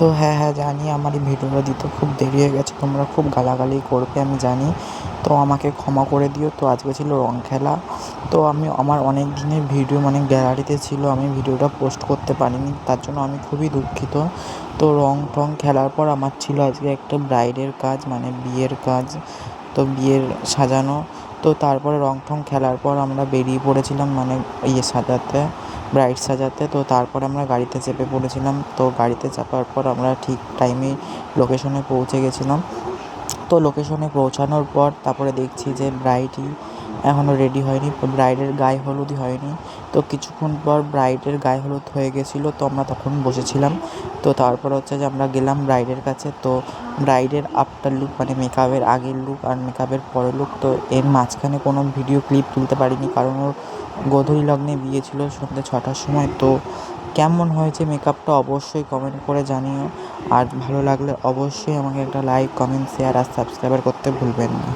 তো হ্যাঁ জানি আমার এই ভিডিওটা দিতে খুব দেরি হয়ে গেছে, তোমরা খুব গালাগালি করবে আমি জানি। তো আমাকে ক্ষমা করে দিও। তো আজকে ছিল রং খেলা। তো আমি আমার অনেক দিনের ভিডিও গ্যালারিতে ছিল, আমি ভিডিওটা পোস্ট করতে পারিনি, তার জন্য আমি খুবই দুঃখিত। তো রং টং খেলার পর আমার ছিল আজকে একটা ব্রাইডের কাজ, বিয়ের কাজ। তো বিয়ের সাজানো। তো তারপরে রং টং খেলার পর আমরা বেরিয়ে পড়েছিলাম সাজাতে, ব্রাইড সাজাতে। তো তারপরে আমরা গাড়িতে চেপে পড়েছিলাম। তো গাড়িতে চাপার পর আমরা ঠিক টাইমে লোকেশনে পৌঁছে গেছিলাম। তো লোকেশনে পৌঁছানোর পর তারপরে দেখছি যে ব্রাইডই এখনও রেডি হয়নি, ব্রাইডের গায়ে হলুদই হয়নি। তো কিছুক্ষণ পর ব্রাইডের গায়ে হলুদ হয়ে গেছিলো, তো আমরা তখন বসেছিলাম। তো তারপর হচ্ছে যে আমরা গেলাম ব্রাইডের কাছে। তো ব্রাইডের আফটার লুক মেকআপের আগের লুক আর মেকআপের পরের লুক, তো এর মাঝখানে কোনো ভিডিও ক্লিপ তুলতে পারিনি, কারণ ওর গোধূলি লগ্নে বিয়ে ছিল সন্ধ্যে 6টার সময়। তো কেমন হয়েছে মেকআপটা অবশ্যই কমেন্ট করে জানিও। আর ভালো লাগলে অবশ্যই আমাকে একটা লাইক, কমেন্ট, শেয়ার আর সাবস্ক্রাইবার করতে ভুলবেন না।